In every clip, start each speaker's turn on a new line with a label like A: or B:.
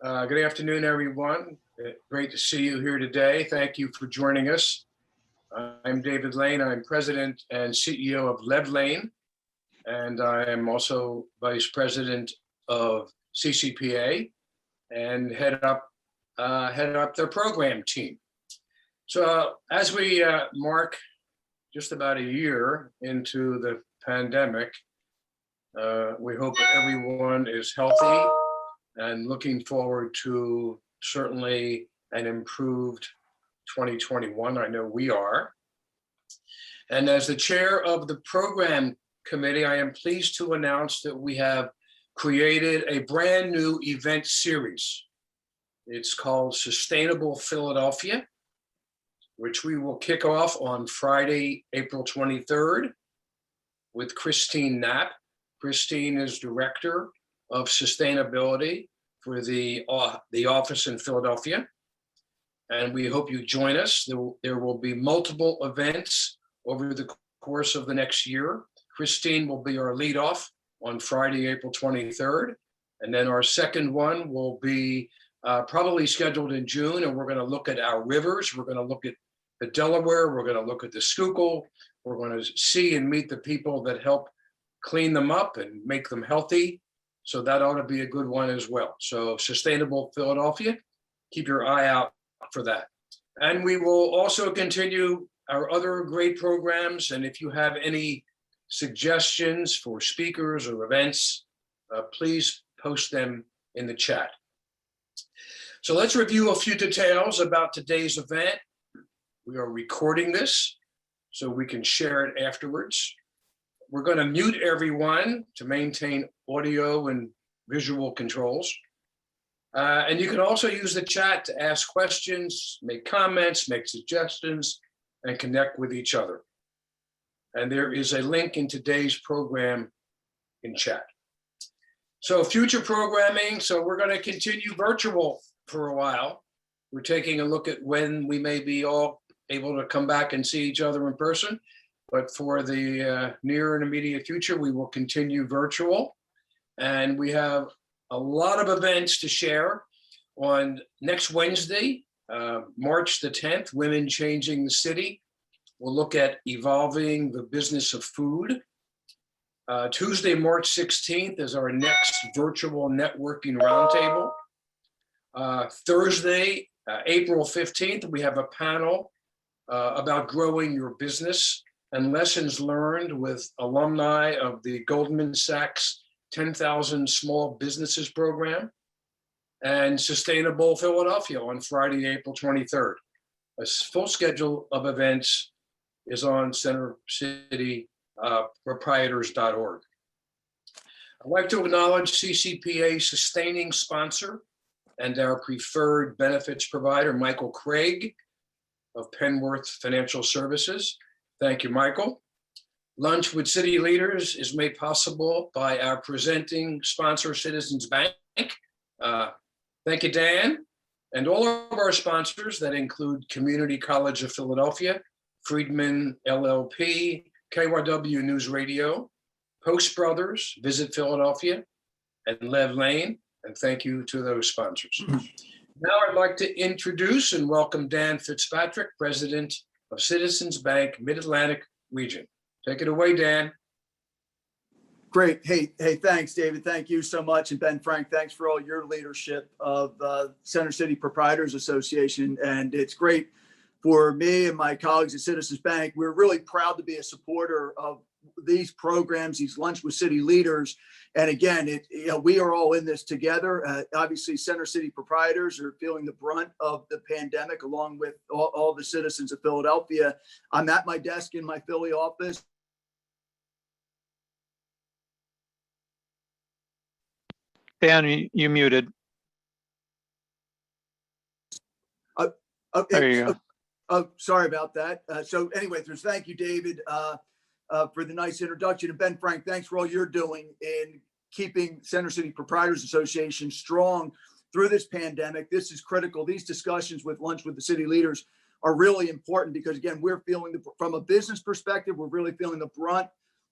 A: Good afternoon, everyone. Great to see you here today. Thank you for joining us. I'm David Lane. I'm President and CEO of Lev Lane, and I am also Vice President of CCPA and head up their program team. So as we mark just about a year into the pandemic, we hope that everyone is healthy and looking forward to certainly an improved 2021. I know we are. And as the chair of the program committee, I am pleased to announce that we have created a brand new event series. It's called Sustainable Philadelphia, which we will kick off on Friday, April 23rd with Christine Knapp. Christine is Director of Sustainability for the office in Philadelphia. And we hope you join us. There will be multiple events over the course of the next year. Christine will be our leadoff on Friday, April 23rd. And then our second one will be probably scheduled in June. And we're going to look at our rivers. We're going to look at the Delaware. We're going to look at the Schuylkill. We're going to see and meet the people that help clean them up and make them healthy. So that ought to be a good one as well. So Sustainable Philadelphia, keep your eye out for that. And we will also continue our other great programs. And if you have any suggestions for speakers or events, please post them in the chat. So let's review a few details about today's event. We are recording this so we can share it afterwards. We're going to mute everyone to maintain audio and visual controls. And you can also use the chat to ask questions, make comments, make suggestions, and connect with each other. And there is a link in today's program in chat. So future programming, so we're going to continue virtual for a while. We're taking a look at when we may be all able to come back and see each other in person. But for the near and immediate future, we will continue virtual. And we have a lot of events to share. On next Wednesday, March the 10th, Women Changing the City. We'll look at evolving the business of food. Tuesday, March 16th is our next virtual networking roundtable. Thursday, April 15th, we have a panel about growing your business and lessons learned with alumni of the Goldman Sachs 10,000 Small Businesses program, and Sustainable Philadelphia on Friday, April 23rd. A full schedule of events is on centercityproprietors.org. I'd like to acknowledge CCPA sustaining sponsor and our preferred benefits provider, Michael Craig of Penworth Financial Services. Thank you, Michael. Lunch with City Leaders is made possible by our presenting sponsor, Citizens Bank. Thank you, Dan. And all of our sponsors that include Community College of Philadelphia, Friedman LLP, KYW News Radio, Post Brothers, Visit Philadelphia, and Lev Lane. And thank you to those sponsors. Now I'd like to introduce and welcome Dan Fitzpatrick, President of Citizens Bank Mid-Atlantic Region. Take it away, Dan.
B: Great. Hey, thanks, David. Thank you so much. And Ben Frank, thanks for all your leadership of Center City Proprietors Association. And it's great for me and my colleagues at Citizens Bank. We're really proud to be a supporter of these programs, these Lunch with City Leaders. And again, we are all in this together. Obviously, Center City Proprietors are feeling the brunt of the pandemic, along with all the citizens of Philadelphia. I'm at my desk in my Philly office.
C: Dan, you muted.
B: Okay.
C: There you go.
B: Oh, sorry about that. So anyway, thank you, David, for the nice introduction. And Ben Frank, thanks for all you're doing in keeping Center City Proprietors Association strong through this pandemic. This is critical. These discussions with Lunch with the City Leaders are really important because, again, we're feeling, from a business perspective, we're really feeling the brunt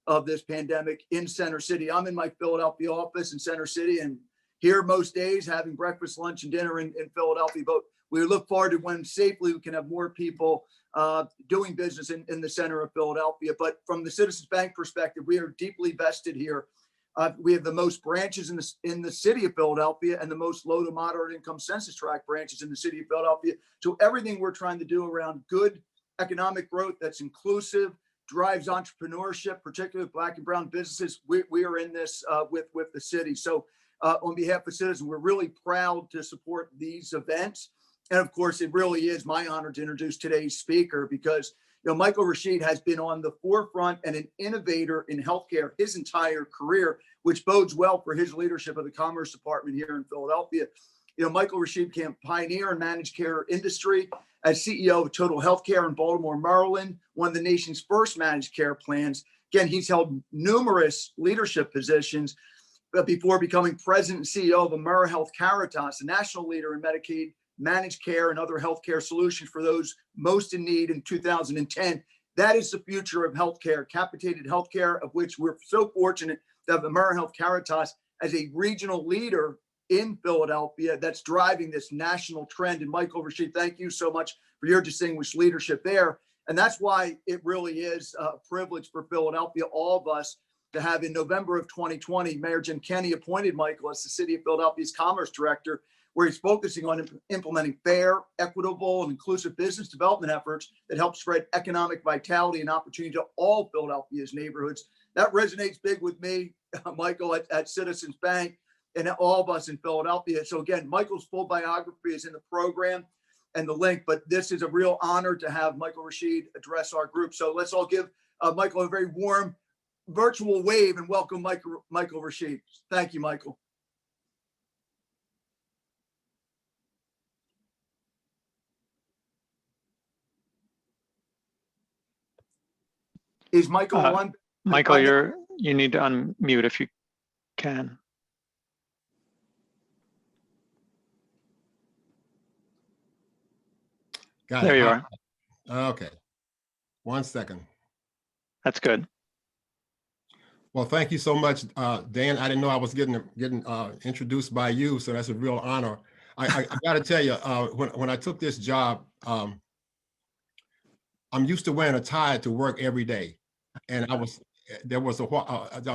B: of this pandemic in Center City. I'm in my Philadelphia office in Center City, and here most days, having breakfast, lunch, and dinner in Philadelphia. But we look forward to when safely we can have more people doing business in the center of Philadelphia. But from the Citizens Bank perspective, we are deeply vested here. We have the most branches in the city of Philadelphia and the most low to moderate income census tract branches in the city of Philadelphia. So everything we're trying to do around good economic growth that's inclusive, drives entrepreneurship, particularly Black and brown businesses, we are in this with the city. So on behalf of citizens, we're really proud to support these events. And of course, it really is my honor to introduce today's speaker because Michael Rashid has been on the forefront and an innovator in healthcare his entire career, which bodes well for his leadership of the Commerce Department here in Philadelphia. Michael Rashid became a pioneer in managed care industry as CEO of Total Healthcare in Baltimore, Maryland, one of the nation's first managed care plans. Again, he's held numerous leadership positions before becoming president and CEO of AmeriHealth Caritas, a national leader in Medicaid managed care and other healthcare solutions for those most in need in 2010. That is the future of healthcare, capitated healthcare, of which we're so fortunate to have AmeriHealth Caritas as a regional leader in Philadelphia that's driving this national trend. And Michael Rashid, thank you so much for your distinguished leadership there. And that's why it really is a privilege for Philadelphia, all of us, to have in November of 2020, Mayor Jim Kenney appointed Michael as the City of Philadelphia's Commerce Director, where he's focusing on implementing fair, equitable, and inclusive business development efforts that help spread economic vitality and opportunity to all Philadelphia's neighborhoods. That resonates big with me, Michael, at Citizens Bank, and all of us in Philadelphia. So again, Michael's full biography is in the program and the link, but this is a real honor to have Michael Rashid address our group. So let's all give Michael a very warm virtual wave and welcome Michael Rashid. Thank you, Michael. Is Michael on?
C: Michael, you need to unmute if you can.
D: Got it.
C: There you are.
D: Okay. 1 second.
C: That's good.
D: Well, thank you so much, Dan. I didn't know I was getting introduced by you, so that's a real honor. I got to tell you, when I took this job, I'm used to wearing a tie to work every day, and I'm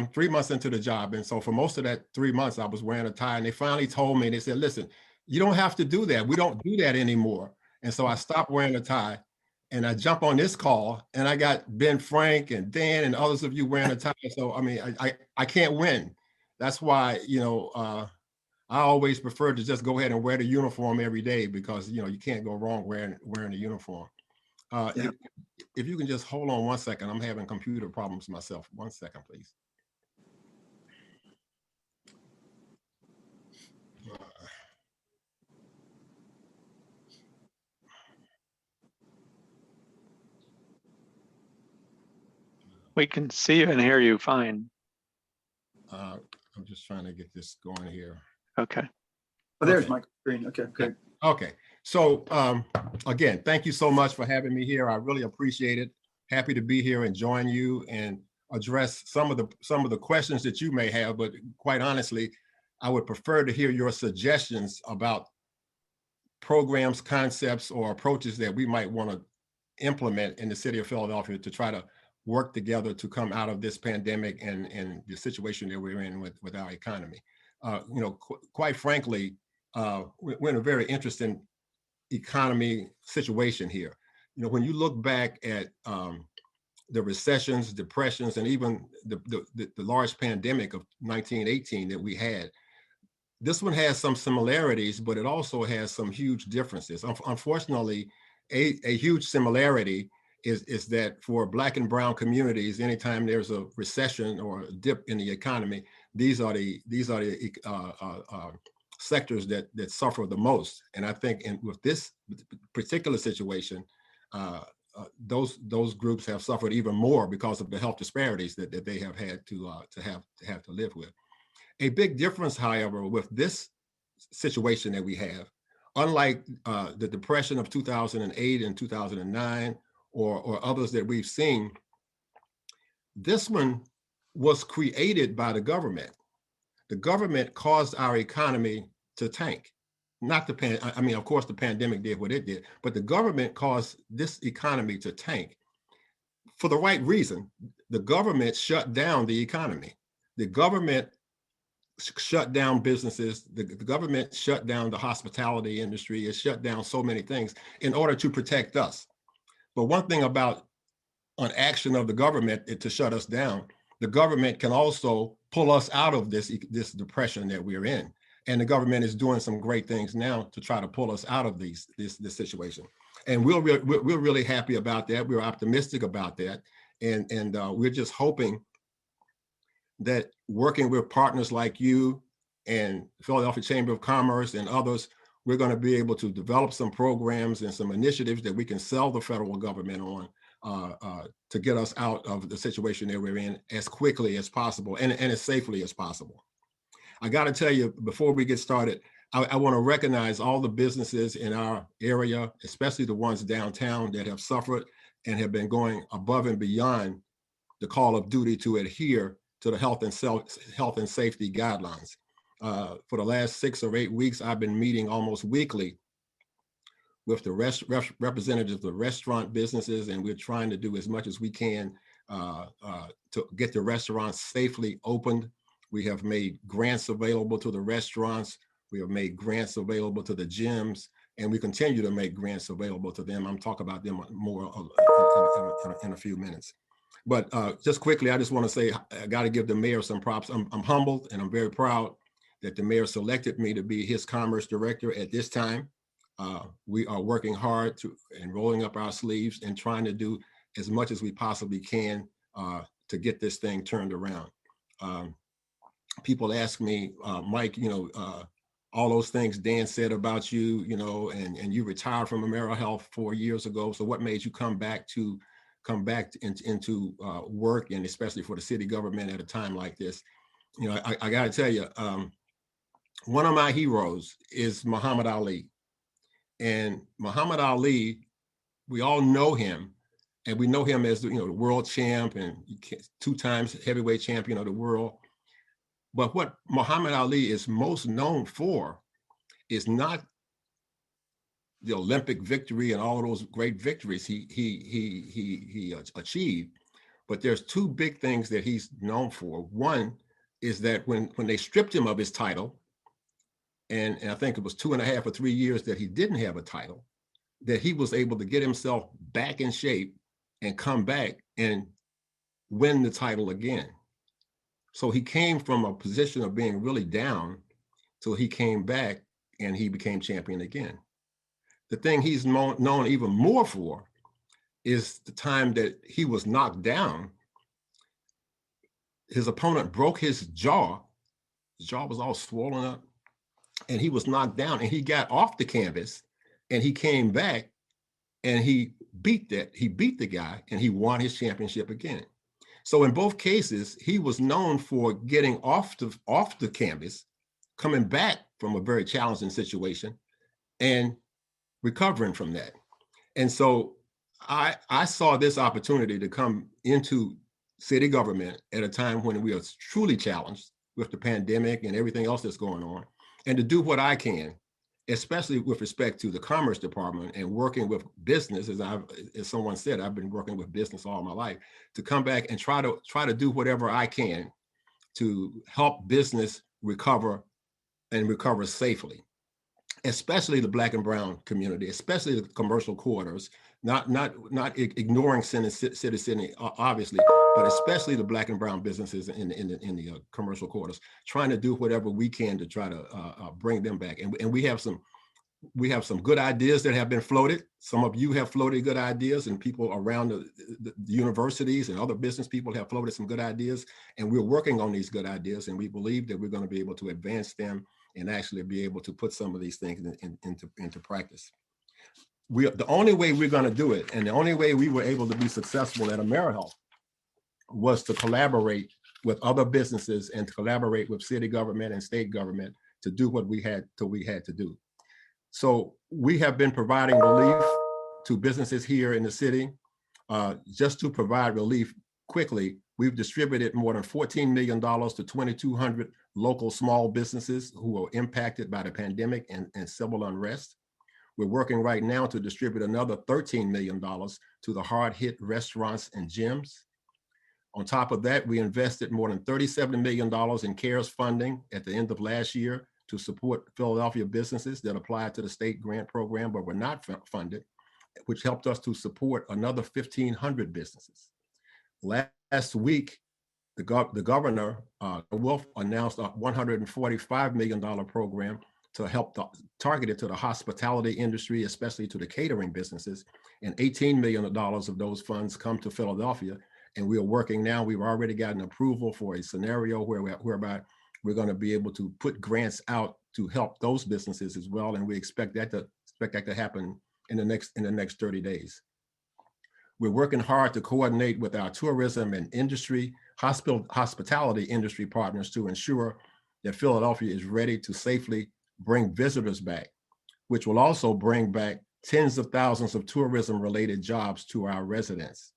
D: 3 months into the job, and so for most of that 3 months, I was wearing a tie, and they finally told me, they said, "Listen, you don't have to do that. We don't do that anymore." And so I stopped wearing a tie, and I jump on this call, and I got Ben Frank and Dan and others of you wearing a tie. So I mean, I can't win. That's why I always prefer to just go ahead and wear the uniform every day because you can't go wrong wearing a uniform. Yeah. If you can just hold on 1 second, I'm having computer problems myself. 1 second, please.
C: We can see you and hear you fine.
D: I'm just trying to get this going here.
C: Okay.
B: Oh, there's
D: Okay.
B: Michael Green. Okay, good.
D: Okay. So again, thank you so much for having me here. I really appreciate it. Happy to be here and join you and address some of the questions that you may have. But quite honestly, I would prefer to hear your suggestions about programs, concepts, or approaches that we might want to implement in the city of Philadelphia to try to work together to come out of this pandemic and the situation that we're in with our economy. Quite frankly, we're in a very interesting economy situation here. When you look back at the recessions, depressions, and even the large pandemic of 1918 that we had, this one has some similarities, but it also has some huge differences. Unfortunately, a huge similarity is that for Black and brown communities, anytime there's a recession or a dip in the economy, these are the sectors that suffer the most. And I think with this particular situation, those groups have suffered even more because of the health disparities that they have had to live with. A big difference, however, with this situation that we have, unlike the Depression of 2008 and 2009, or others that we've seen, this one was created by the government. the government caused our economy to tank. Not the I mean, of course, the pandemic did what it did, but the government caused this economy to tank for the right reason. The government shut down the economy. The government shut down businesses. The government shut down the hospitality industry. It shut down so many things in order to protect us. But one thing about an action of the government to shut us down, the government can also pull us out of this depression that we're in. And the government is doing some great things now to try to pull us out of this situation. And we're really happy about that. We're optimistic about that. And we're just hoping that working with partners like you and Philadelphia Chamber of Commerce and others, we're going to be able to develop some programs and some initiatives that we can sell the federal government on to get us out of the situation that we're in as quickly as possible and as safely as possible. I got to tell you, before we get started, I want to recognize all the businesses in our area, especially the ones downtown that have suffered and have been going above and beyond the call of duty to adhere to the health and safety guidelines. For the last 6 or 8 weeks, I've been meeting almost weekly with the representatives of the restaurant businesses, and we're trying to do as much as we can to get the restaurants safely opened. We have made grants available to the restaurants. We have made grants available to the gyms, and we continue to make grants available to them. I'm talking about them more in a few minutes. But just quickly, I just want to say, I got to give the mayor some props. I'm humbled and I'm very proud that the mayor selected me to be his commerce director at this time. We are working hard and rolling up our sleeves and trying to do as much as we possibly can to get this thing turned around. People ask me, Mike, all those things Dan said about you, and you retired from AmeriHealth 4 years ago. So what made you come back into work, and especially for the city government at a time like this? I got to tell you, one of my heroes is Muhammad Ali. And Muhammad Ali, we all know him, and we know him as the world champ and 2 times heavyweight champion of the world. But what Muhammad Ali is most known for is not the Olympic victory and all of those great victories he achieved, but there's 2 big things that he's known for. One is that when they stripped him of his title, and I think it was 2.5 or 3 years that he didn't have a title, that he was able to get himself back in shape and come back and win the title again. So he came from a position of being really down till he came back and he became champion again. The thing he's known even more for is the time that he was knocked down. His opponent broke his jaw. His jaw was all swollen up, and he was knocked down, and he got off the canvas and he came back and he beat the guy, and he won his championship again. So in both cases, he was known for getting off the canvas, coming back from a very challenging situation and recovering from that. And so I saw this opportunity to come into city government at a time when we are truly challenged with the pandemic and everything else that's going on, and to do what I can, especially with respect to the Commerce Department and working with business. As someone said, I've been working with business all my life, to come back and try to do whatever I can to help business recover and recover safely, especially the Black and brown community, especially the commercial corridors, not ignoring city, obviously, but especially the Black and brown businesses in the commercial corridors, trying to do whatever we can to try to bring them back. And we have some good ideas that have been floated. Some of you have floated good ideas, and people around the universities and other business people have floated some good ideas. And we're working on these good ideas, and we believe that we're going to be able to advance them and actually be able to put some of these things into practice. The only way we're going to do it, and the only way we were able to be successful at AmeriHealth, was to collaborate with other businesses and to collaborate with city government and state government to do what we had to do. So we have been providing relief to businesses here in the city. Just to provide relief quickly, we've distributed more than $14 million to 2,200 local small businesses who were impacted by the pandemic and civil unrest. We're working right now to distribute another $13 million to the hard-hit restaurants and gyms. On top of that, we invested more than $37 million in CARES funding at the end of last year to support Philadelphia businesses that applied to the state grant program but were not funded, which helped us to support another 1,500 businesses. Last week, the governor, Wolf, announced a $145 million program to help targeted to the hospitality industry, especially to the catering businesses, and $18 million of those funds come to Philadelphia. And we are working now, we've already gotten approval for a scenario whereby we're going to be able to put grants out to help those businesses as well. And we expect that to happen in the next 30 days. We're working hard to coordinate with our tourism and industry, hospitality industry partners to ensure that Philadelphia is ready to safely bring visitors back, which will also bring back tens of thousands of tourism-related jobs to our residents.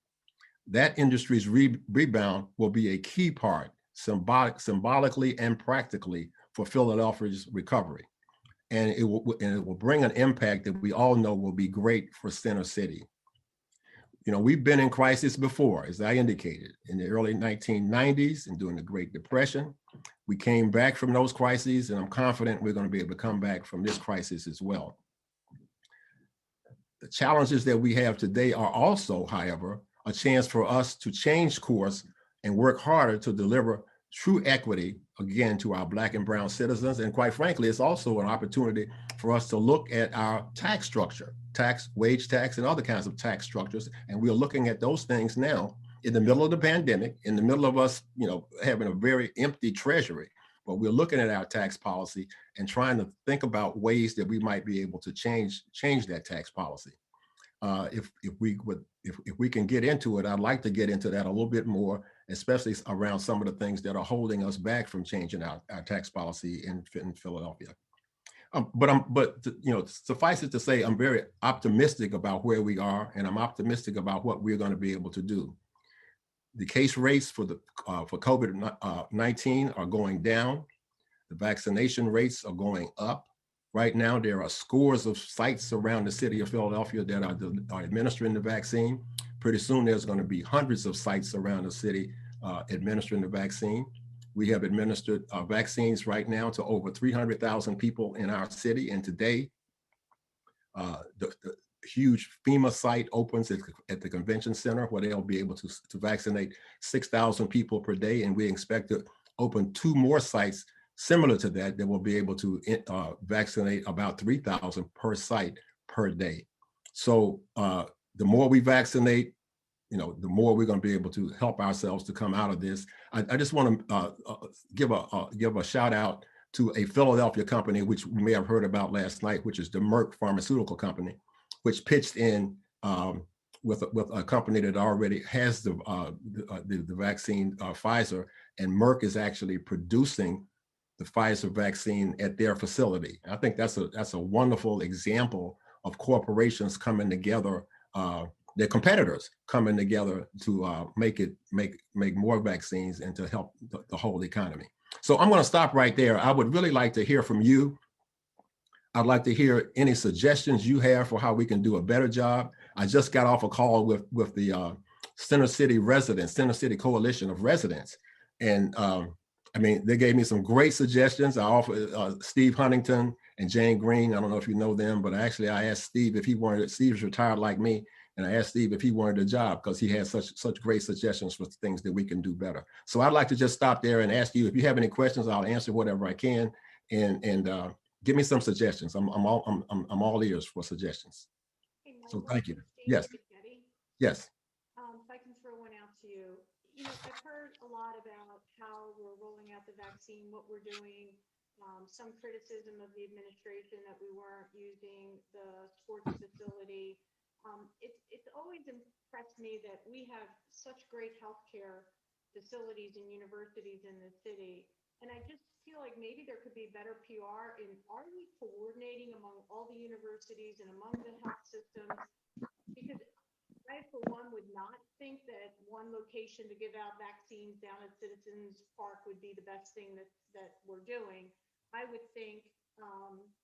D: That industry's rebound will be a key part, symbolically and practically, for Philadelphia's recovery. And it will bring an impact that we all know will be great for Center City. You know, we've been in crisis before, as I indicated, in the early 1990s and during the Great Depression. We came back from those crises, and I'm confident we're going to be able to come back from this crisis as well. The challenges that we have today are also, however, a chance for us to change course and work harder to deliver true equity, again, to our Black and brown citizens. And quite frankly, it's also an opportunity for us to look at our tax structure, wage tax, and other kinds of tax structures. And we're looking at those things now in the middle of the pandemic, in the middle of us, you know, having a very empty treasury. But we're looking at our tax policy and trying to think about ways that we might be able to change that tax policy. If we can get into it, I'd like to get into that a little bit more, especially around some of the things that are holding us back from changing our tax policy in Philadelphia. But you know, suffice it to say, I'm very optimistic about where we are, and I'm optimistic about what we're going to be able to do. The case rates for COVID-19 are going down. The vaccination rates are going up. Right now, there are scores of sites around the city of Philadelphia that are administering the vaccine. Pretty soon, there's going to be hundreds of sites around the city administering the vaccine. We have administered vaccines right now to over 300,000 people in our city. And today, the huge FEMA site opens at the convention center, where they'll be able to vaccinate 6,000 people per day. And we expect to open 2 more sites similar to that will be able to vaccinate about 3,000 per site per day. So the more we vaccinate, you know, the more we're going to be able to help ourselves to come out of this. I just want to give a shout out to a Philadelphia company, which we may have heard about last night, which is the Merck Pharmaceutical Company, which pitched in with a company that already has the vaccine, Pfizer, and Merck is actually producing the Pfizer vaccine at their facility. I think that's a wonderful example of corporations coming together, their competitors coming together to make more vaccines and to help the whole economy. So I'm going to stop right there. I would really like to hear from you. I'd like to hear any suggestions you have for how we can do a better job. I just got off a call with the Center City residents, Center City Coalition of Residents, and I mean, they gave me some great suggestions. I offered Steve Huntington and Jane Green. I don't know if you know them, but actually I asked Steve if he wanted, Steve's retired like me, and I asked Steve if he wanted a job because he had such great suggestions for things that we can do better. So I'd like to just stop there and ask you, if you have any questions, I'll answer whatever I can, and give me some suggestions. I'm all ears for suggestions.
E: Hey,
D: So
E: Michael,
D: thank you.
E: Christine,
D: Yes.
E: Getty.
D: Yes.
E: If I can throw one out to you. You know, I've heard a lot about how we're rolling out the vaccine, what we're doing, some criticism of the administration that we weren't using the sports facility. It's always impressed me that we have such great healthcare facilities and universities in the city. And I just feel like maybe there could be better PR in, are we coordinating among all the universities and among the health systems? Because I, for one, would not think that one location to give out vaccines down at Citizens Park would be the best thing that we're doing. I would think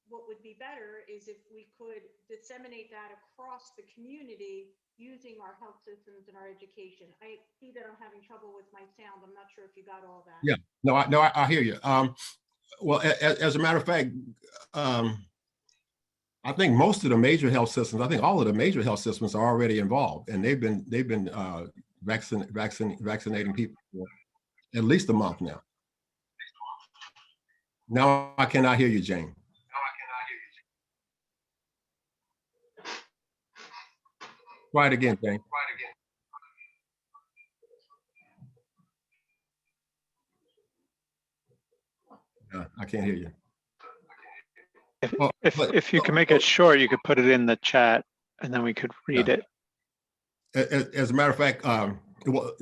E: what would be better is if we could disseminate that across the community using our health systems and our education. I see that I'm having trouble with my sound. I'm not sure if you got all that.
D: Yeah, no, I hear you. Well, as a matter of fact, I think most of the major health systems, I think all of the major health systems are already involved, and they've been vaccinating people for at least a month now. Now I cannot hear you, Jane. Try it again, Jane. I can't hear you.
C: If you can make it short, you could put it in the chat and then we could read it.
D: As a matter of fact, well,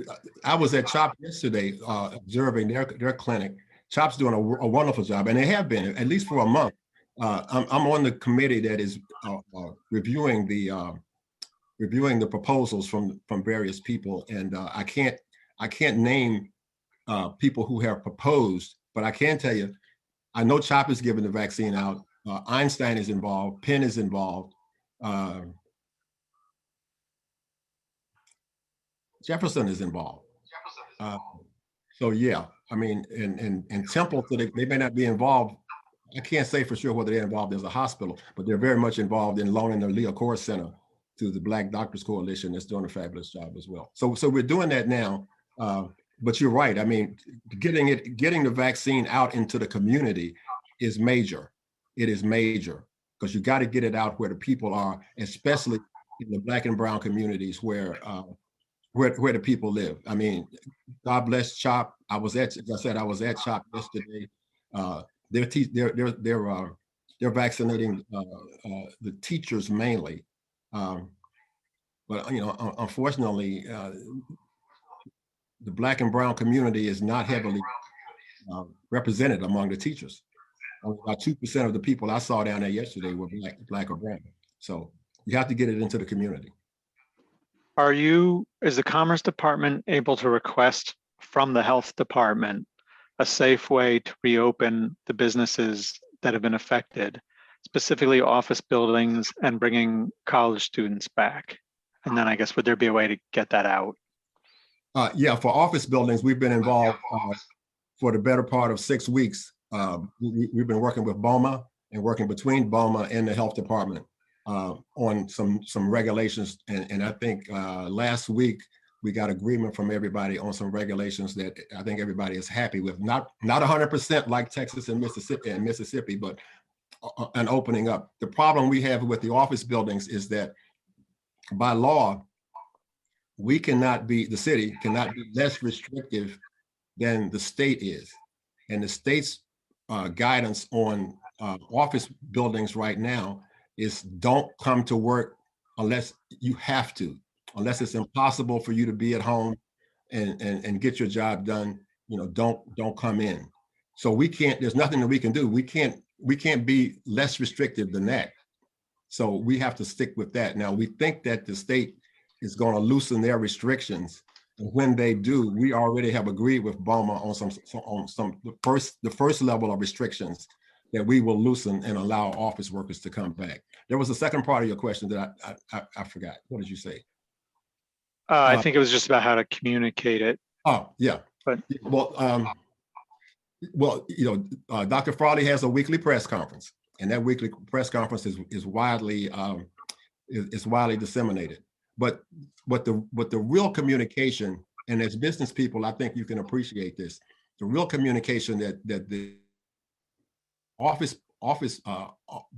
D: I was at CHOP yesterday observing their clinic. CHOP's doing a wonderful job, and they have been, at least for a month. I'm on the committee that is reviewing the proposals from various people, and I can't name people who have proposed, but I can tell you, I know CHOP is giving the vaccine out. Einstein is involved. Penn is involved. Jefferson is involved. So yeah, I mean, and Temple, so they may not be involved. I can't say for sure whether they're involved as a hospital, but they're very much involved in loaning their Leo Core Center to the Black Doctors Coalition that's doing a fabulous job as well. So we're doing that now. But you're right. I mean, getting the vaccine out into the community is major. It is major because you got to get it out where the people are, especially in the Black and brown communities where the people live. I mean, God bless CHOP. As I said, I was at CHOP yesterday. They're vaccinating the teachers mainly, but you know, unfortunately, the Black and brown community is not heavily represented among the teachers. Only about 2% of the people I saw down there yesterday were black or brown. So you have to get it into the community.
C: Is the Commerce Department able to request from the Health Department a safe way to reopen the businesses that have been affected, specifically office buildings and bringing college students back? And then I guess, would there be a way to get that out?
D: Yeah, for office buildings, we've been involved for the better part of 6 weeks. We've been working with BOMA and working between BOMA and the Health Department on some regulations. And I think last week we got agreement from everybody on some regulations that I think everybody is happy with. Not 100% like Texas and Mississippi, but an opening up. The problem we have with the office buildings is that by law, the city cannot be less restrictive than the state is. And the state's guidance on office buildings right now is don't come to work unless you have to, unless it's impossible for you to be at home and get your job done. You know, don't come in. So there's nothing that we can do. We can't be less restrictive than that. So we have to stick with that. Now we think that the state is going to loosen their restrictions. And when they do, we already have agreed with BOMA on the first level of restrictions that we will loosen and allow office workers to come back. There was a second part of your question that I forgot. What did you say?
C: I think it was just about how to communicate it.
D: Oh, yeah.
C: But
D: well, you know, Dr. Farley has a weekly press conference, and that weekly press conference is widely disseminated. But the real communication, and as business people, I think you can appreciate this. The real communication that the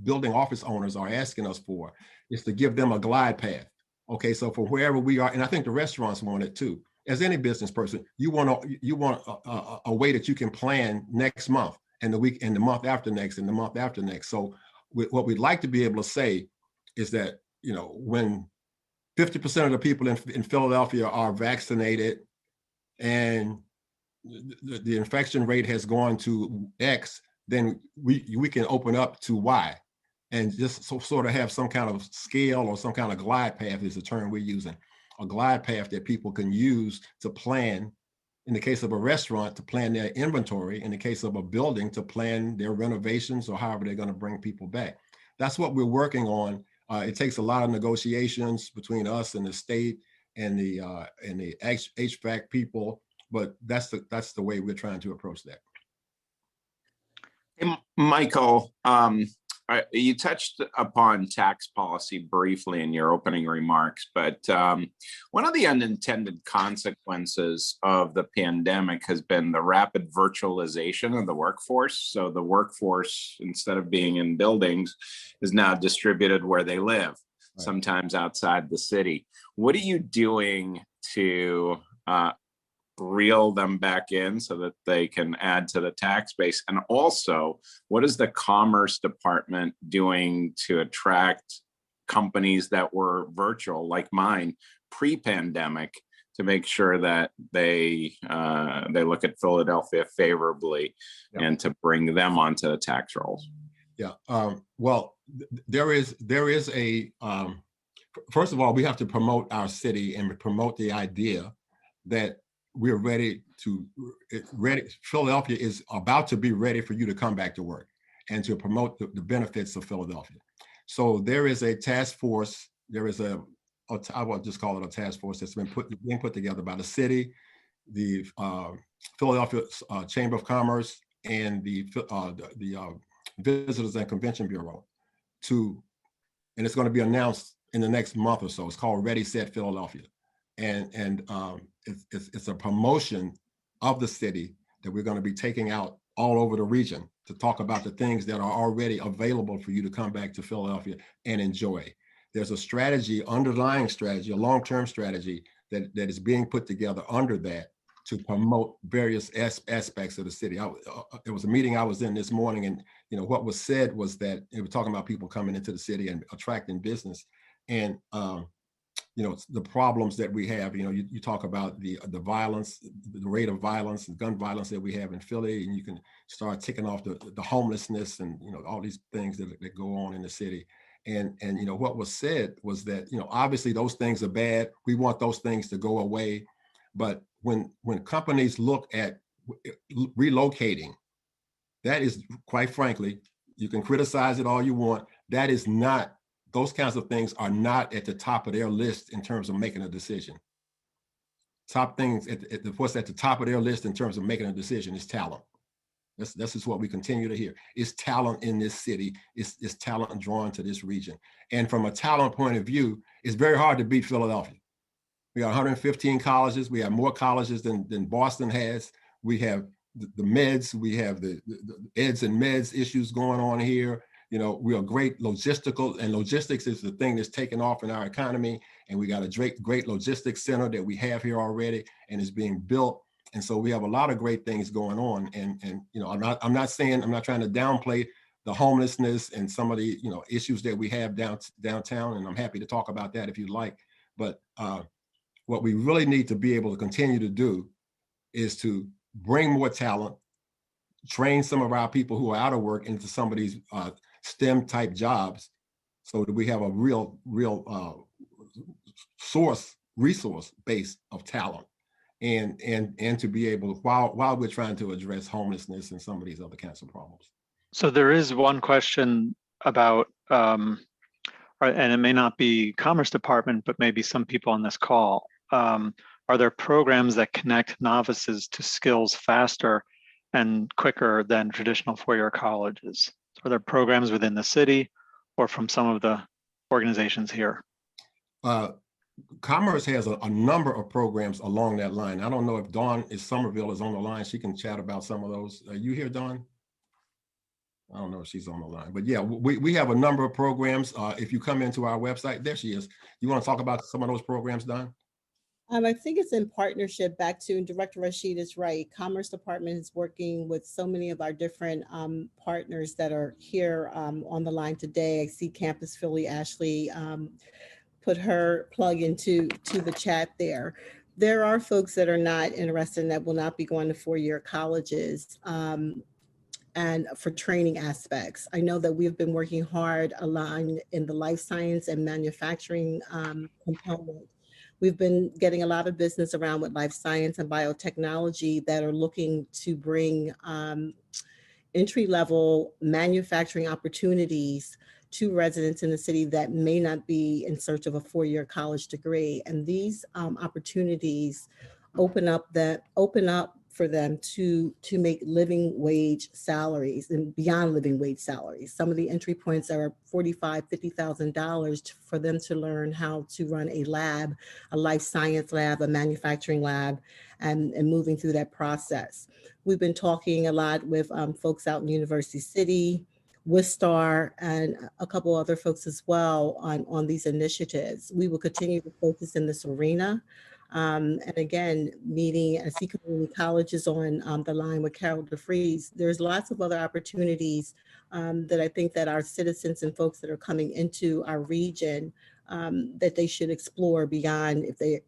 D: building office owners are asking us for is to give them a glide path. Okay, so for wherever we are, and I think the restaurants want it too. As any business person, you want a way that you can plan next month and the week and the month after next and the month after next. So what we'd like to be able to say is that, you know, when 50% of the people in Philadelphia are vaccinated and the infection rate has gone to X, then we can open up to Y and just sort of have some kind of scale or some kind of glide path is the term we're using. a glide path that people can use to plan. In the case of a restaurant, to plan their inventory. In the case of a building, to plan their renovations or however they're going to bring people back. That's what we're working on. It takes a lot of negotiations between us and the state and the HVAC people, but that's the way we're trying to approach that.
F: Hey, Michael, you touched upon tax policy briefly in your opening remarks, but one of the unintended consequences of the pandemic has been the rapid virtualization of the workforce. So the workforce, instead of being in buildings, is now distributed where they live, right, sometimes outside the city. What are you doing to reel them back in so that they can add to the tax base? And also, what is the Commerce Department doing to attract companies that were virtual, like mine, pre-pandemic, to make sure that they look at Philadelphia favorably, yeah, and to bring them onto the tax rolls?
D: Yeah, well, there is a, first of all, we have to promote our city and promote the idea that we're ready. Philadelphia is about to be ready for you to come back to work and to promote the benefits of Philadelphia. So there is a task force. There is I will just call it a task force that's being put together by the city, the Philadelphia Chamber of Commerce, and the Visitors and Convention Bureau, and it's going to be announced in the next month or so. It's called Ready, Set, Philadelphia. And it's a promotion of the city that we're going to be taking out all over the region to talk about the things that are already available for you to come back to Philadelphia and enjoy. There's a strategy, underlying strategy, a long-term strategy that is being put together under that to promote various aspects of the city. It was a meeting I was in this morning, and what was said was that it was talking about people coming into the city and attracting business, and the problems that we have. You talk about the violence, the rate of violence and gun violence that we have in Philly, and you can start ticking off the homelessness and all these things that go on in the city. And what was said was that obviously those things are bad. We want those things to go away. But when companies look at relocating, that is, quite frankly, you can criticize it all you want. That is not, those kinds of things are not at the top of their list in terms of making a decision. Top things, what's at the top of their list in terms of making a decision is talent. This is what we continue to hear. It's talent in this city. It's talent drawn to this region. And from a talent point of view, it's very hard to beat Philadelphia. We got 115 colleges. We have more colleges than Boston has. We have the meds. We have the eds and meds issues going on here. We are great logistical, and logistics is the thing that's taken off in our economy. And we got a great logistics center that we have here already and is being built. And so we have a lot of great things going on. And I'm not trying to downplay the homelessness and some of the issues that we have downtown. And I'm happy to talk about that if you'd like. But what we really need to be able to continue to do is to bring more talent, train some of our people who are out of work into some of these STEM type jobs, so that we have a real resource base of talent, and to be able to, while we're trying to address homelessness and some of these other kinds of problems.
C: So there is one question about, and it may not be Commerce Department, but maybe some people on this call. Are there programs that connect novices to skills faster and quicker than traditional four-year colleges? Are there programs within the city or from some of the organizations here?
D: Commerce has a number of programs along that line. I don't know if Dawn Somerville is on the line. She can chat about some of those. Are you here, Dawn? I don't know if she's on the line, but yeah, we have a number of programs. If you come into our website, there she is. You want to talk about some of those programs, Dawn?
G: I think it's in partnership, back to Director Rashid is right. Commerce Department is working with so many of our different partners that are here on the line today. I see Campus Philly, Ashley put her plug into the chat there. There are folks that are not interested and that will not be going to four-year colleges and for training aspects. I know that we've been working hard aligned in the life science and manufacturing component We've been getting a lot of business around with life science and biotechnology that are looking to bring entry-level manufacturing opportunities to residents in the city that may not be in search of a four-year college degree. And these opportunities open up for them to make living wage salaries and beyond living wage salaries. Some of the entry points are $45,000, $50,000 for them to learn how to run a lab, a life science lab, a manufacturing lab, and moving through that process. We've been talking a lot with folks out in University City, Wistar, and a couple other folks as well on these initiatives. We will continue to focus in this arena. And again, I see community colleges on the line with Carol DeFries. There's lots of other opportunities that I think that our citizens and folks that are coming into our region that they should explore beyond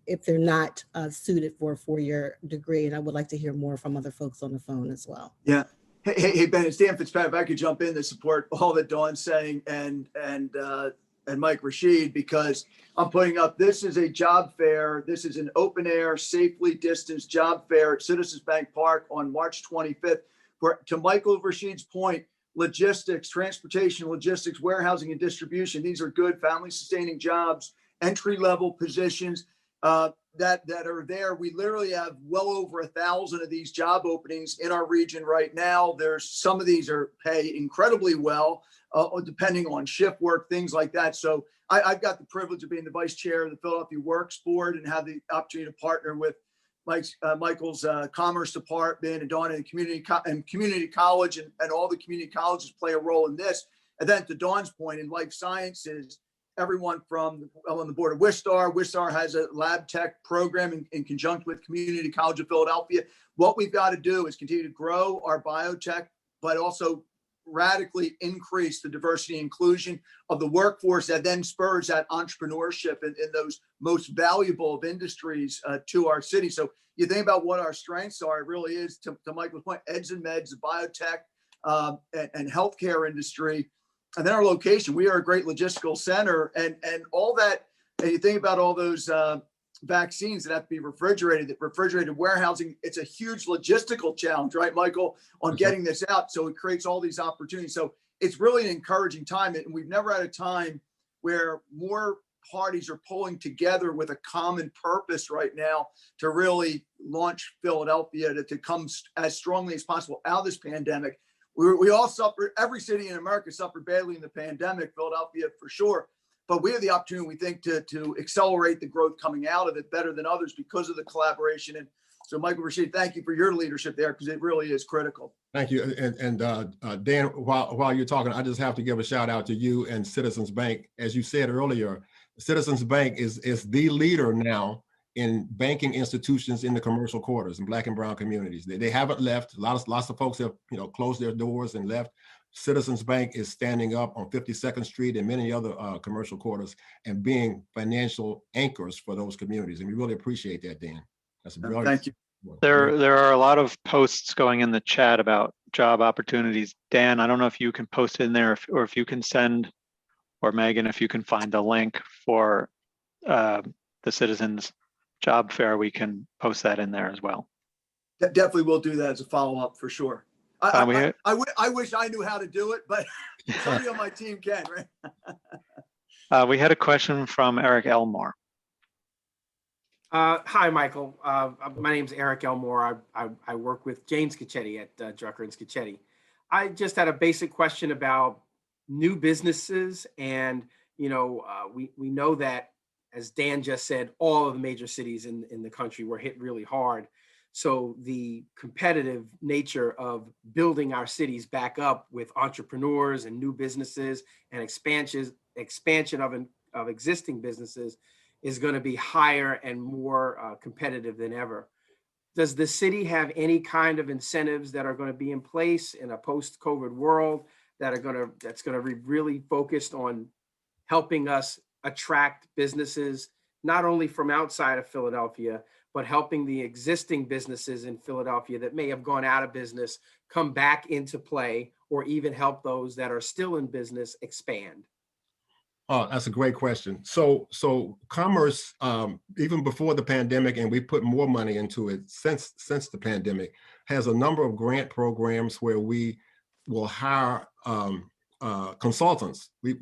G: if they're not suited for a four-year degree. And I would like to hear more from other folks on the phone as well.
B: Yeah. Hey, Ben, it's Dan Fitzpatrick. If I could jump in to support all that Dawn's saying and Mike Rashid, because I'm putting up, this is a job fair. This is an open air, safely distanced job fair at Citizens Bank Park on March 25th. Where, to Michael Rashid's point, logistics, transportation, logistics, warehousing, and distribution. These are good family sustaining jobs, entry level positions that are there. We literally have well over 1,000 of these job openings in our region right now. There's some of these are pay incredibly well, depending on shift work, things like that. So I've got the privilege of being the vice chair of the Philadelphia Works Board and have the opportunity to partner with Michael's Commerce Department and Dawn and community college and all the community colleges play a role in this. And then to Dawn's point, in life sciences, everyone from on the board of Wistar. Wistar has a lab tech program in conjunction with Community College of Philadelphia. What we've got to do is continue to grow our biotech, but also radically increase the diversity and inclusion of the workforce that then spurs that entrepreneurship in those most valuable of industries to our city. So you think about what our strengths are, it really is, to Michael's point, eds and meds, the biotech and healthcare industry. And then our location, we are a great logistical center and all that. And you think about all those vaccines that have to be refrigerated warehousing. It's a huge logistical challenge, right, Michael, on getting this out. So it creates all these opportunities. So it's really an encouraging time. And we've never had a time where more parties are pulling together with a common purpose right now to really launch Philadelphia to come as strongly as possible out of this pandemic. We all suffered, every city in America suffered badly in the pandemic, Philadelphia for sure. But we have the opportunity, we think, to accelerate the growth coming out of it better than others because of the collaboration. And so, Michael Rashid, thank you for your leadership there, because it really is critical.
D: Thank you. And Dan, while you're talking, I just have to give a shout out to you and Citizens Bank. As you said earlier, Citizens Bank is the leader now in banking institutions in the commercial quarters in Black and brown communities. They haven't left. Lots of folks have closed their doors and left. Citizens Bank is standing up on 52nd Street and many other commercial quarters and being financial anchors for those communities. And we really appreciate that, Dan. That's brilliant.
B: Thank you.
C: There are a lot of posts going in the chat about job opportunities. Dan, I don't know if you can post in there or if you can send, or Megan, if you can find the link for the Citizens Job Fair, we can post that in there as well.
B: Definitely will do that as a follow-up for sure. I wish I knew how to do it, but somebody on my team can, right?
C: We had a question from Eric Elmore.
H: Hi, Michael. My name's Eric Elmore. I work with James Scacchetti at Drucker and Scacchetti. I just had a basic question about new businesses. And, we know that, as Dan just said, all of the major cities in the country were hit really hard. So the competitive nature of building our cities back up with entrepreneurs and new businesses and expansion of existing businesses is going to be higher and more competitive than ever. Does the city have any kind of incentives that are going to be in place in a post-COVID world that's going to be really focused on helping us attract businesses, not only from outside of Philadelphia, but helping the existing businesses in Philadelphia that may have gone out of business come back into play, or even help those that are still in business expand?
D: Oh, that's a great question. So commerce, even before the pandemic, and we put more money into it since the pandemic, has a number of grant programs where we will hire consultants. We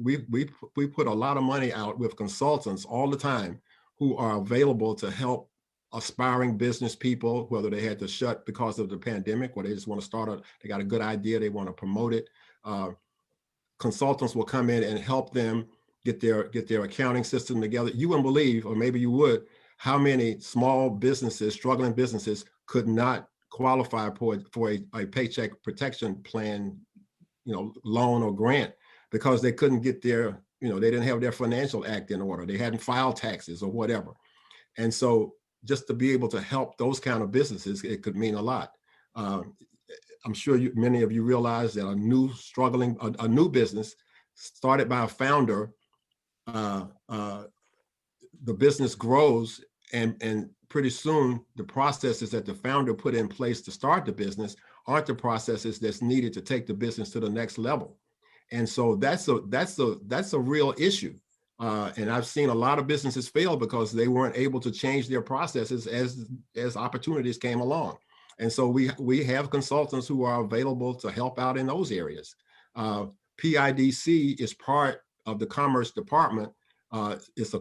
D: put a lot of money out with consultants all the time who are available to help aspiring business people, whether they had to shut because of the pandemic or they just want to start they got a good idea, they want to promote it. Consultants will come in and help them get their accounting system together. You wouldn't believe, or maybe you would, how many small businesses, struggling businesses, could not qualify for a paycheck protection plan, loan or grant, because they couldn't get their, they didn't have their financial act in order. They hadn't filed taxes or whatever. And so just to be able to help those kind of businesses, it could mean a lot. I'm sure many of you realize that a new business started by a founder, the business grows, and pretty soon the processes that the founder put in place to start the business aren't the processes that's needed to take the business to the next level. And so that's a real issue. And I've seen a lot of businesses fail because they weren't able to change their processes as opportunities came along. And so we have consultants who are available to help out in those areas. PIDC is part of the Commerce Department. It's a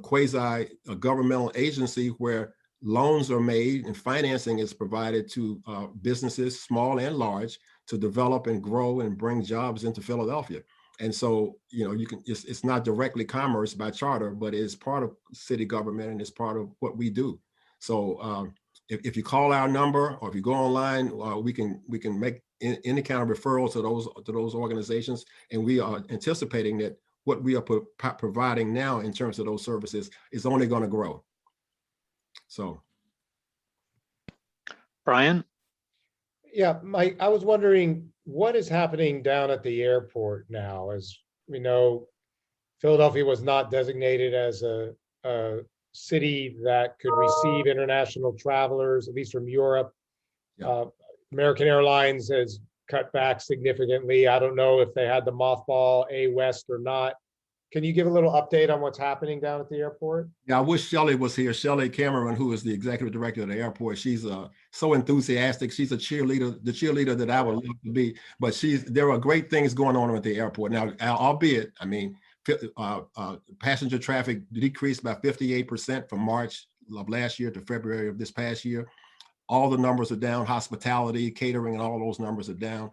D: governmental agency where loans are made and financing is provided to businesses, small and large, to develop and grow and bring jobs into Philadelphia. And so, it's not directly commerce by charter, but it's part of city government and it's part of what we do. So if you call our number or if you go online, we can make any kind of referral to those organizations. And we are anticipating that what we are providing now in terms of those services is only going to grow. So.
C: Brian?
I: Yeah, Mike, I was wondering what is happening down at the airport now. As we know, Philadelphia was not designated as a city that could receive international travelers, at least from Europe. Yeah. American Airlines has cut back significantly. I don't know if they had the mothball A-West or not. Can you give a little update on what's happening down at the airport?
D: Yeah, I wish Shelley was here. Shelley Cameron, who is the executive director of the airport. She's so enthusiastic. She's a cheerleader, the cheerleader that I would love to be. But there are great things going on at the airport now, albeit, passenger traffic decreased by 58% from March of last year to February of this past year. All the numbers are down. Hospitality, catering, and all those numbers are down.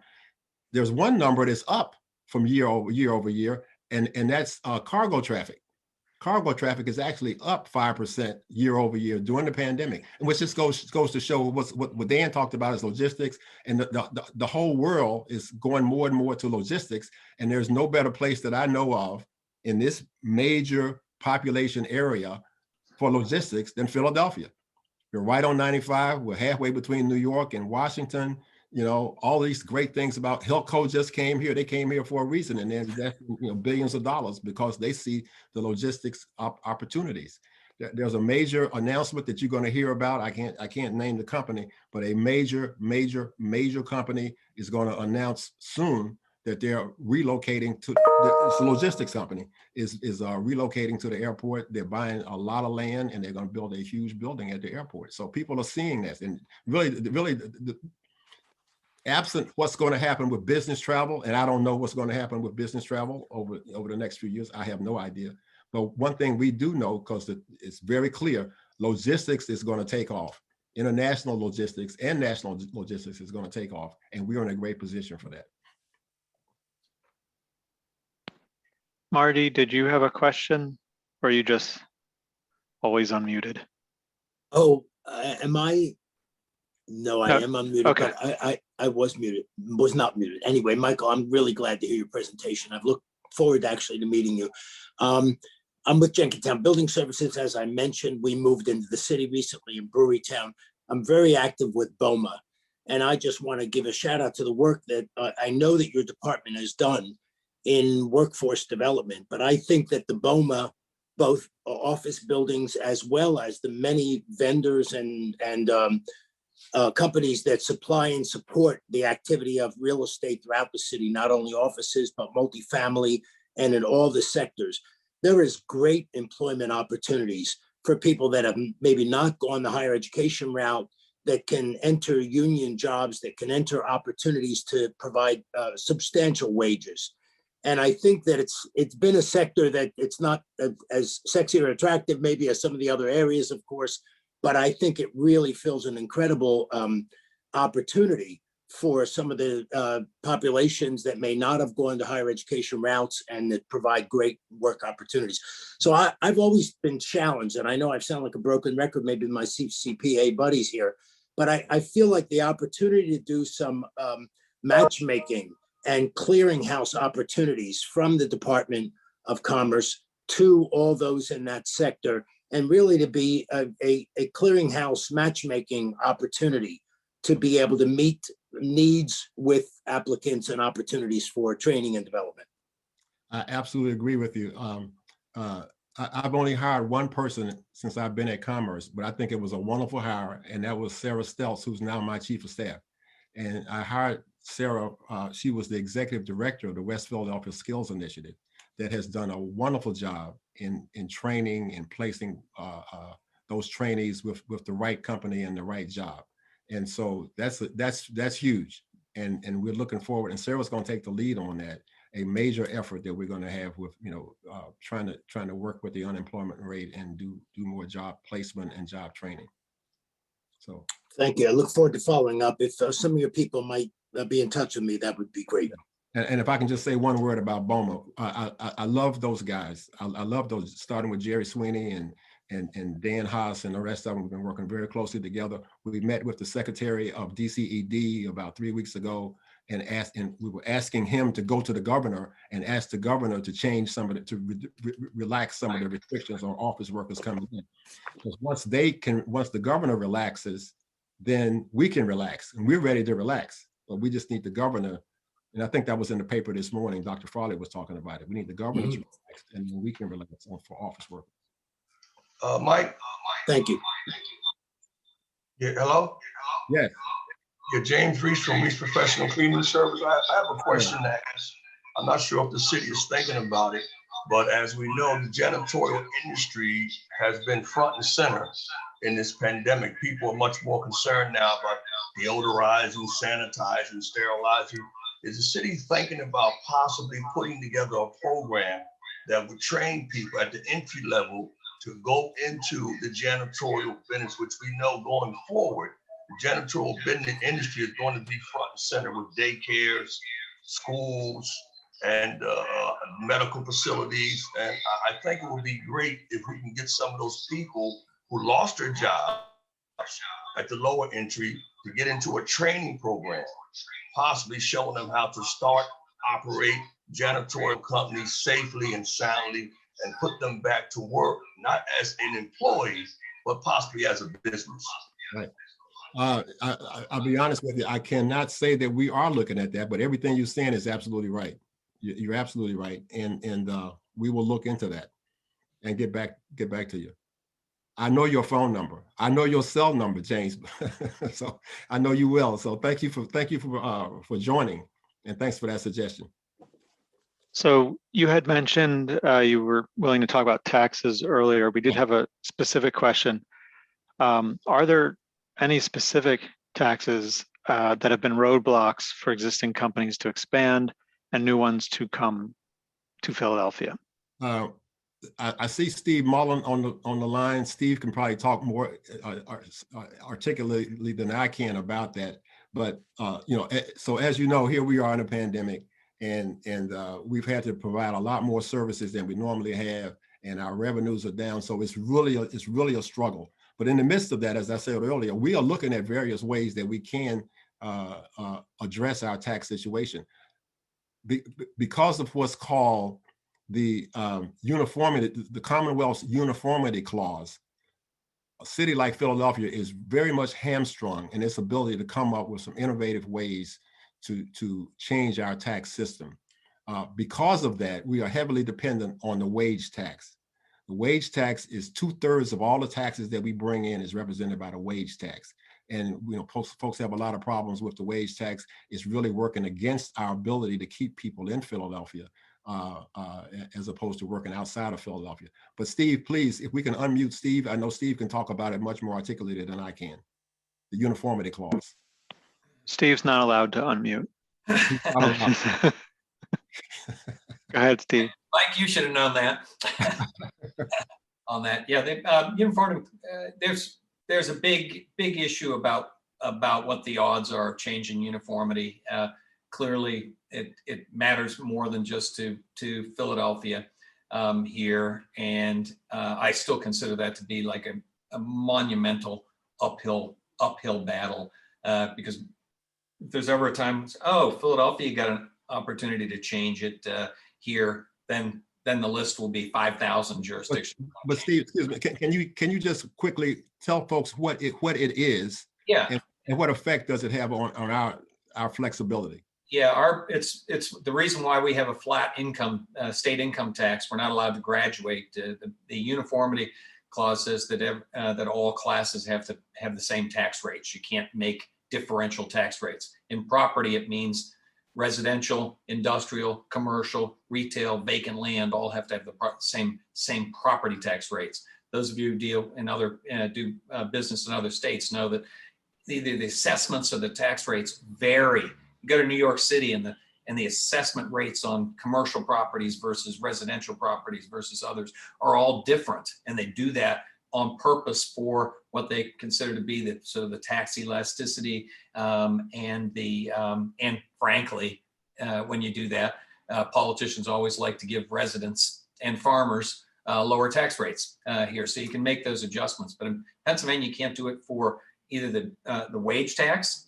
D: There's one number that's up from year over year. And that's cargo traffic. Cargo traffic is actually up 5% year over year during the pandemic, and which just goes to show what Dan talked about is logistics, and the whole world is going more and more to logistics. And there's no better place that I know of in this major population area for logistics than Philadelphia. We're right on 95. We're halfway between New York and Washington. All these great things about Hilco just came here. They came here for a reason, and they're investing, billions of dollars because they see the logistics opportunities. There's a major announcement that you're going to hear about. I can't name the company, but a major company is going to announce soon that they're relocating to. It's a logistics company is relocating to the airport. They're buying a lot of land, and they're going to build a huge building at the airport. So people are seeing this, and really. Absent what's going to happen with business travel, and I don't know what's going to happen with business travel over the next few years. I have no idea. But one thing we do know, because it's very clear, logistics is going to take off. International logistics and national logistics is going to take off, and we're in a great position for that.
C: Marty, did you have a question, or are you just always unmuted?
J: Oh, am I? No, I am unmuted, okay. But I was not muted. Anyway, Michael, I'm really glad to hear your presentation. I've looked forward actually to meeting you. I'm with Jenkintown Building Services. As I mentioned, we moved into the city recently in Brewery Town. I'm very active with BOMA, and I just want to give a shout out to the work that I know that your department has done in workforce development. But I think that the BOMA, both office buildings as well as the many vendors and companies that supply and support the activity of real estate throughout the city, not only offices, but multifamily and in all the sectors. there is great employment opportunities for people that have maybe not gone the higher education route, that can enter union jobs, that can enter opportunities to provide substantial wages. And I think that it's been a sector that it's not as sexy or attractive maybe as some of the other areas, of course, but I think it really fills an incredible opportunity for some of the populations that may not have gone to higher education routes and that provide great work opportunities. So I've always been challenged, and I know I sound like a broken record, maybe my CCPA buddies here, but I feel like the opportunity to do some matchmaking and clearinghouse opportunities from the Department of Commerce to all those in that sector, and really to be a clearinghouse matchmaking opportunity to be able to meet needs with applicants and opportunities for training and development.
D: I absolutely agree with you. I've only hired one person since I've been at Commerce, but I think it was a wonderful hire, and that was Sarah Stelz, who's now my chief of staff. And I hired Sarah. She was the executive director of the West Philadelphia Skills Initiative that has done a wonderful job in training and placing those trainees with the right company and the right job. And so that's huge. And we're looking forward, and Sarah's going to take the lead on that, a major effort that we're going to have with, trying to work with the unemployment rate and do more job placement and job training. So
J: thank you. I look forward to following up. If some of your people might be in touch with me, that would be great.
D: And if I can just say one word about BOMA, I love those guys. I love those, starting with Jerry Sweeney and Dan Haas and the rest of them. We've been working very closely together. We met with the secretary of DCED about 3 weeks ago and we were asking him to go to the governor and ask the governor to change relax some of the restrictions on office workers coming in. Because once the governor relaxes, then we can relax, and we're ready to relax. But we just need the governor. And I think that was in the paper this morning. Dr. Farley was talking about it. We need the governor to relax, and then we can relax for office workers.
K: Mike.
J: Thank you.
K: Yeah, hello?
D: Yes.
K: Yeah, James Reese from Reese Professional Cleaning Service. I have a question that I'm not sure if the city is thinking about it, but as we know, the janitorial industry has been front and center in this pandemic. People are much more concerned now about deodorizing, sanitizing, sterilizing. Is the city thinking about possibly putting together a program that would train people at the entry level to go into the janitorial business, which we know going forward, the janitorial business industry is going to be front and center with daycares, schools, and medical facilities. And I think it would be great if we can get some of those people who lost their jobs at the lower entry to get into a training program, possibly showing them how to start, operate janitorial companies safely and soundly, and put them back to work, not as an employee, but possibly as a business.
D: Right. I'll be honest with you. I cannot say that we are looking at that, but everything you're saying is absolutely right. You're absolutely right, and we will look into that and get back to you. I know your phone number. I know your cell number, James. So I know you will. So thank you for joining, and thanks for that suggestion.
C: So you had mentioned you were willing to talk about taxes earlier. We did have a specific question. Are there any specific taxes that have been roadblocks for existing companies to expand and new ones to come to Philadelphia?
D: I see Steve Mullen on the line. Steve can probably talk more articulately than I can about that. But so as you know, here we are in a pandemic, and we've had to provide a lot more services than we normally have, and our revenues are down. So it's really a struggle. But in the midst of that, as I said earlier, we are looking at various ways that we can address our tax situation. Because of what's called the uniformity, the Commonwealth's uniformity clause, a city like Philadelphia is very much hamstrung in its ability to come up with some innovative ways to change our tax system. Because of that, we are heavily dependent on the wage tax. The wage tax is 2/3 of all the taxes that we bring in is represented by the wage tax. And folks have a lot of problems with the wage tax. It's really working against our ability to keep people in Philadelphia. as opposed to working outside of Philadelphia. But Steve, please, if we can unmute Steve, I know Steve can talk about it much more articulated than I can. The uniformity clause.
C: Steve's not allowed to unmute.
D: He's not allowed.
C: Go ahead, Steve.
L: Mike, you should have known that. On that, yeah, uniformity. There's a big issue about what the odds are of changing uniformity. Clearly, it matters more than just to Philadelphia here, and I still consider that to be like a monumental uphill battle because if there's ever a time, oh, Philadelphia got an opportunity to change it here, then the list will be 5,000 jurisdictions.
D: But Steve, excuse me, can you just quickly tell folks what it is?
L: Yeah.
D: And what effect does it have on our flexibility?
L: Yeah, it's the reason why we have a flat state income tax. We're not allowed to graduate. The uniformity clause says that all classes have to have the same tax rates. You can't make differential tax rates. In property, it means residential, industrial, commercial, retail, vacant land all have to have the same property tax rates. Those of you who deal in do business in other states know that the assessments of the tax rates vary. You go to New York City and the assessment rates on commercial properties versus residential properties versus others are all different, and they do that on purpose for what they consider to be the sort of the tax elasticity and frankly, when you do that, politicians always like to give residents and farmers lower tax rates here, so you can make those adjustments. But in Pennsylvania, you can't do it for either the wage tax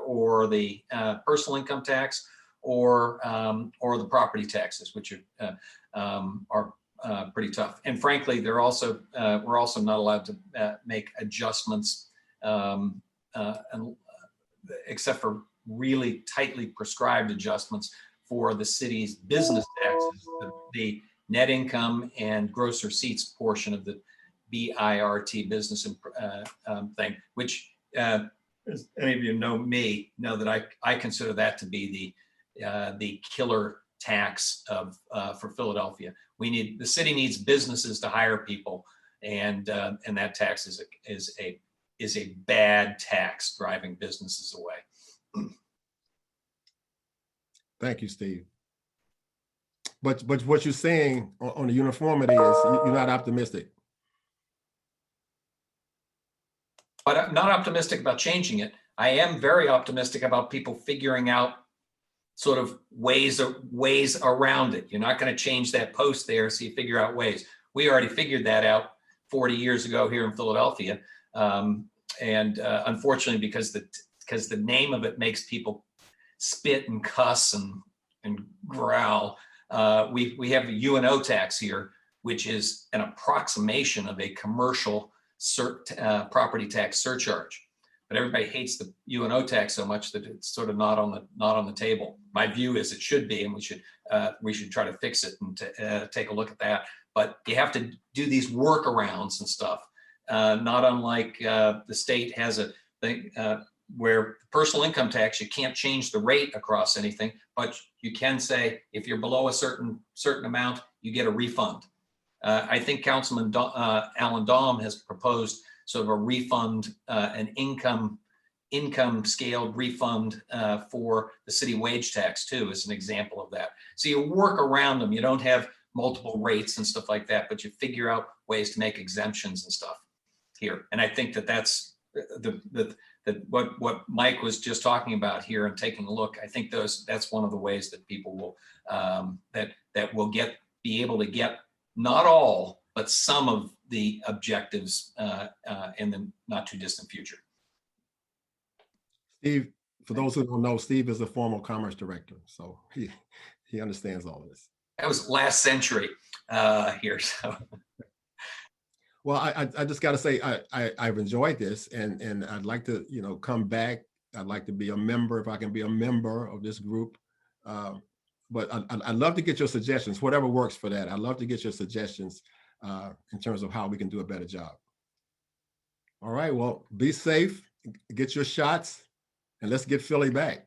L: or the personal income tax or the property taxes, which are pretty tough. And frankly, we're also not allowed to make adjustments except for really tightly prescribed adjustments for the city's business taxes, the net income and gross receipts portion of the BIRT business thing, which as any of you know that I consider that to be the killer tax for Philadelphia. The city needs businesses to hire people, and that tax is a bad tax driving businesses away.
D: Thank you, Steve. But what you're saying on the uniformity is you're not optimistic.
L: But I'm not optimistic about changing it. I am very optimistic about people figuring out sort of ways around it. You're not going to change that post there, so you figure out ways. We already figured that out 40 years ago here in Philadelphia, and unfortunately, because the name of it makes people spit and cuss and growl, we have a UNO tax here, which is an approximation of a commercial property tax surcharge. But everybody hates the UNO tax so much that it's sort of not on the table. My view is it should be, and we should try to fix it and take a look at that. But you have to do these workarounds and stuff. Not unlike the state has a thing where personal income tax, you can't change the rate across anything, but you can say if you're below a certain amount, you get a refund. I think Councilman Alan Dahm has proposed sort of a refund, an income scaled refund for the city wage tax too, as an example of that. So you work around them. You don't have multiple rates and stuff like that, but you figure out ways to make exemptions and stuff here. And I think that's what Mike was just talking about here and taking a look. I think that's one of the ways that people will that will be able to get not all, but some of the objectives in the not too distant future.
D: Steve, for those who don't know, Steve is a former commerce director, so he understands all of this.
L: That was last century here. So,
D: well, I just got to say I've enjoyed this, and I'd like to come back. I'd like to be a member if I can be a member of this group. But I'd love to get your suggestions, whatever works for that. I'd love to get your suggestions in terms of how we can do a better job. All right, well, be safe, get your shots, and let's get Philly back.